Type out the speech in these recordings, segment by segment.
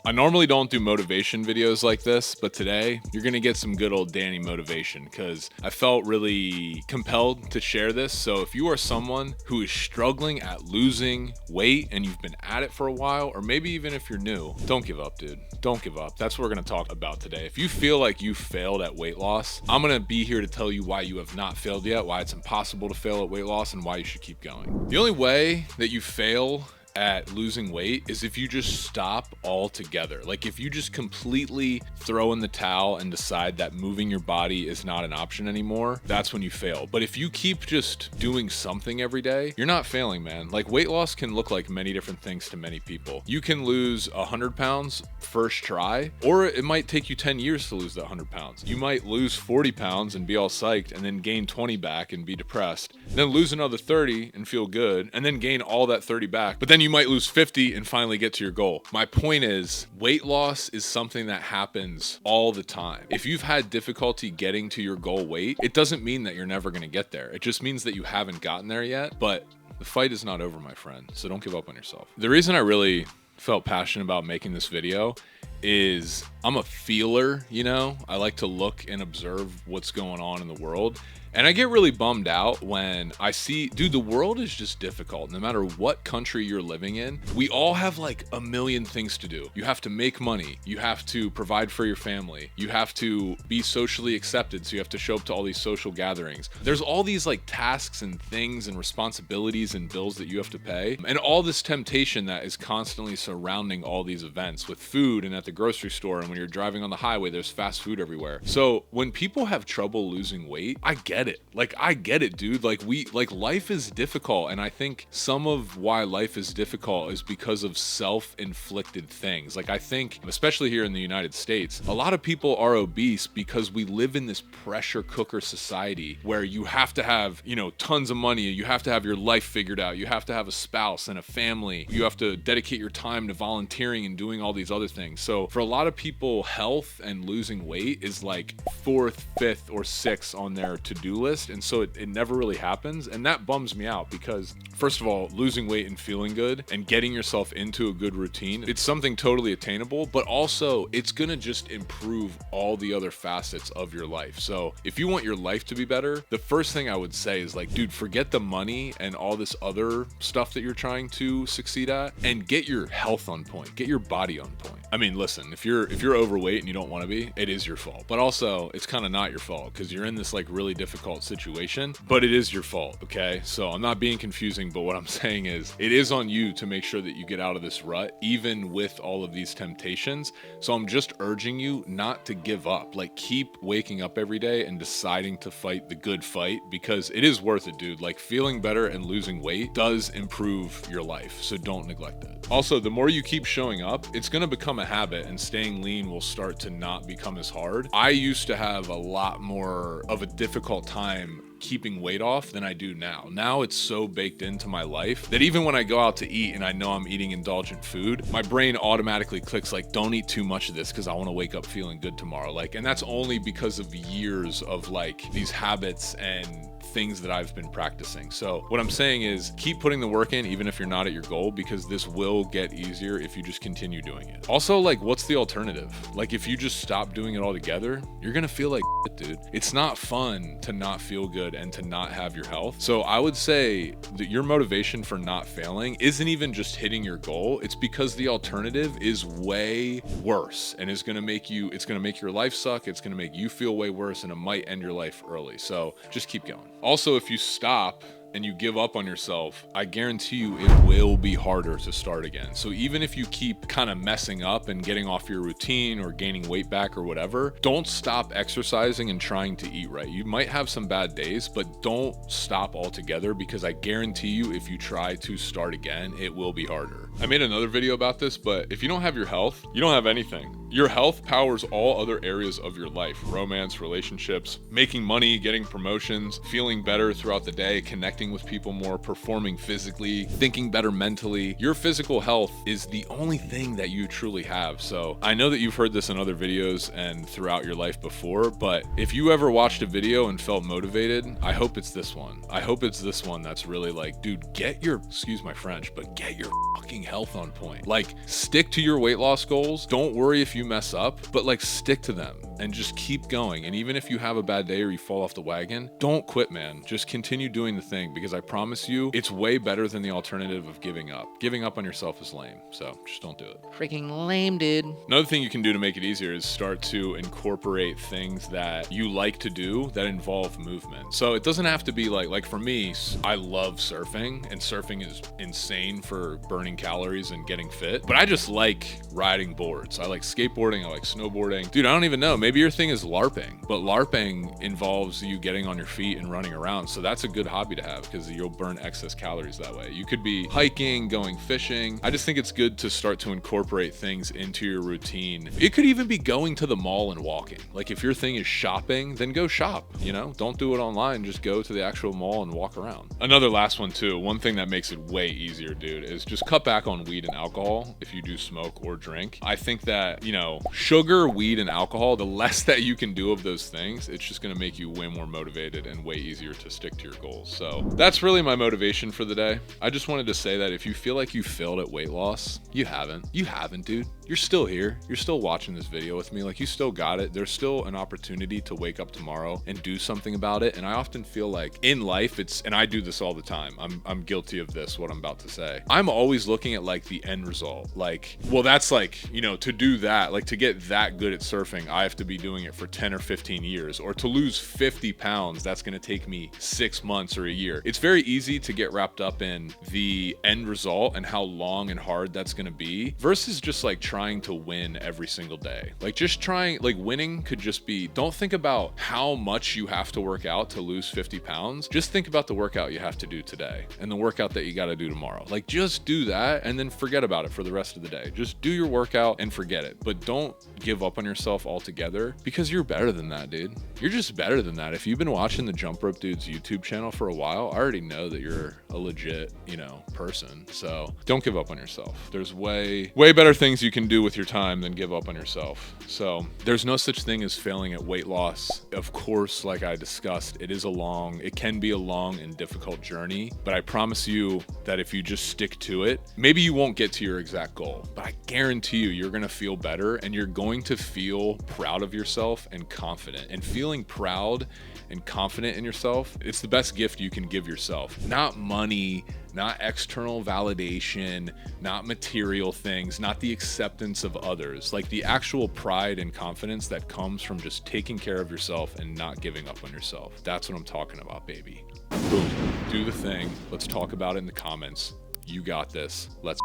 I normally don't do motivation videos like this, but today you're gonna get some good old Danny motivation because I felt really compelled to share this. So if you are someone who is struggling at losing weight and you've been at it for a while, or maybe even if you're new, don't give up, dude. Don't give up. That's what we're gonna talk about today. If you feel like you failed at weight loss, I'm gonna be here to tell you why you have not failed yet, why it's impossible to fail at weight loss, and why you should keep going. The only way that you fail at losing weight is if you just stop altogether. Like if you just completely throw in the towel and decide that moving your body is not an option anymore, that's when you fail. But if you keep just doing something every day, you're not failing, man. Like weight loss can look like many different things to many people. You can lose 100 pounds first try, or it might take you 10 years to lose that 100 pounds. You might lose 40 pounds and be all psyched and then gain 20 back and be depressed, and then lose another 30 and feel good, and then gain all that 30 back. But then you might lose 50 and finally get to your goal. My point is, weight loss is something that happens all the time. If you've had difficulty getting to your goal weight, it doesn't mean that you're never going to get there. It just means that you haven't gotten there yet, but the fight is not over, my friend. So don't give up on yourself. The reason I really felt passionate about making this video is I'm a feeler, you know? I like to look and observe what's going on in the world. And I get really bummed out when I see, dude, the world is just difficult. No matter what country you're living in, we all have like a million things to do. You have to make money. You have to provide for your family. You have to be socially accepted. So you have to show up to all these social gatherings. There's all these like tasks and things and responsibilities and bills that you have to pay. And all this temptation that is constantly surrounding all these events with food and at the grocery store. And when you're driving on the highway, there's fast food everywhere. So when people have trouble losing weight, I get it. Like, I get it, dude. Like life is difficult. And I think some of why life is difficult is because of self-inflicted things. Like, I think, especially here in the United States, a lot of people are obese because we live in this pressure cooker society where you have to have, you know, tons of money. You have to have your life figured out. You have to have a spouse and a family. You have to dedicate your time to volunteering and doing all these other things. So for a lot of people, health and losing weight is like 4th, 5th, or 6th on their to-do list, and so it never really happens, and that bums me out because first of all, losing weight and feeling good and getting yourself into a good routine, it's something totally attainable, but also it's gonna just improve all the other facets of your life. So if you want your life to be better, the first thing I would say is like, dude, forget the money and all this other stuff that you're trying to succeed at and get your health on point, get your body on point. I mean, listen, if you're overweight and you don't want to be, it is your fault, but also it's kind of not your fault because you're in this like really difficult situation, but it is your fault. Okay, so I'm not being confusing, but what I'm saying is it is on you to make sure that you get out of this rut even with all of these temptations. So I'm just urging you not to give up. Like, keep waking up every day and deciding to fight the good fight because it is worth it, dude. Like, feeling better and losing weight does improve your life, so don't neglect it. Also, the more you keep showing up, it's going to become a habit and staying lean will start to not become as hard. I used to have a lot more of a difficult time keeping weight off than I do now. Now it's so baked into my life that even when I go out to eat and I know I'm eating indulgent food, my brain automatically clicks like, don't eat too much of this because I want to wake up feeling good tomorrow. Like, and that's only because of years of like these habits and things that I've been practicing. So what I'm saying is keep putting the work in even if you're not at your goal, because this will get easier if you just continue doing it. Also, like, what's the alternative? Like, if you just stop doing it altogether, you're gonna feel like shit, dude. It's not fun to not feel good and to not have your health. So I would say that your motivation for not failing isn't even just hitting your goal. It's because the alternative is way worse and is gonna make you, it's gonna make your life suck. It's gonna make you feel way worse and it might end your life early. So just keep going. Also, if you stop and you give up on yourself, I guarantee you it will be harder to start again. So even if you keep kind of messing up and getting off your routine or gaining weight back or whatever, don't stop exercising and trying to eat right. You might have some bad days, but don't stop altogether because I guarantee you if you try to start again, it will be harder. I made another video about this, but if you don't have your health, you don't have anything. Your health powers all other areas of your life: romance, relationships, making money, getting promotions, feeling better throughout the day, connecting with people more, performing physically, thinking better mentally. Your physical health is the only thing that you truly have. So I know that you've heard this in other videos and throughout your life before, but if you ever watched a video and felt motivated, I hope it's this one. I hope it's this one that's really like, dude, get your, excuse my French, but get your fucking health on point. Like, stick to your weight loss goals. Don't worry if you mess up, but like stick to them and just keep going. And even if you have a bad day or you fall off the wagon, don't quit, man. Just continue doing the thing, because I promise you, it's way better than the alternative of giving up. Giving up on yourself is lame, so just don't do it. Freaking lame, dude. Another thing you can do to make it easier is start to incorporate things that you like to do that involve movement. So it doesn't have to be like for me, I love surfing, and surfing is insane for burning calories and getting fit. But I just like riding boards. I like skateboarding. I like snowboarding. Dude, I don't even know. Maybe your thing is LARPing, but LARPing involves you getting on your feet and running around. So that's a good hobby to have, because you'll burn excess calories that way. You could be hiking, going fishing. I just think it's good to start to incorporate things into your routine. It could even be going to the mall and walking. Like, if your thing is shopping, then go shop, you know? Don't do it online. Just go to the actual mall and walk around. Another last one too. One thing that makes it way easier, dude, is just cut back on weed and alcohol if you do smoke or drink. I think that, you know, sugar, weed, and alcohol, the less that you can do of those things, it's just going to make you way more motivated and way easier to stick to your goals. So that's really my motivation for the day. I just wanted to say that if you feel like you failed at weight loss, you haven't. You haven't, dude. You're still here. You're still watching this video with me. Like, you still got it. There's still an opportunity to wake up tomorrow and do something about it. And I often feel like in life, and I do this all the time. I'm guilty of this, what I'm about to say. I'm always looking at like the end result. Like, well, that's like, you know, to do that, like to get that good at surfing, I have to be doing it for 10 or 15 years, or to lose 50 pounds, that's going to take me 6 months or a year. It's very easy to get wrapped up in the end result and how long and hard that's going to be, versus just like trying to win every single day. Like, just trying, like, winning could just be, don't think about how much you have to work out to lose 50 pounds. Just think about the workout you have to do today and the workout that you got to do tomorrow. Like, just do that and then forget about it for the rest of the day. Just do your workout and forget it. But don't give up on yourself altogether, because you're better than that, dude. You're just better than that. If you've been watching the Jump Rope Dude's YouTube channel for a while, I already know that you're a legit, you know, person. So don't give up on yourself. There's way better things you can do with your time than give up on yourself. So there's no such thing as failing at weight loss. Of course, like I discussed, it can be a long and difficult journey, but I promise you that if you just stick to it, maybe you won't get to your exact goal, but I guarantee you're going to feel better, and you're going to feel proud of yourself and confident. And feeling proud and confident in yourself, it's the best gift you can give yourself. Not money, not external validation, not material things, not the acceptance of others. Like, the actual pride and confidence that comes from just taking care of yourself and not giving up on yourself. That's what I'm talking about, baby. Boom. Do the thing. Let's talk about it in the comments. You got this. Let's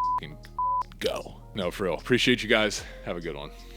go. No, for real. Appreciate you guys. Have a good one.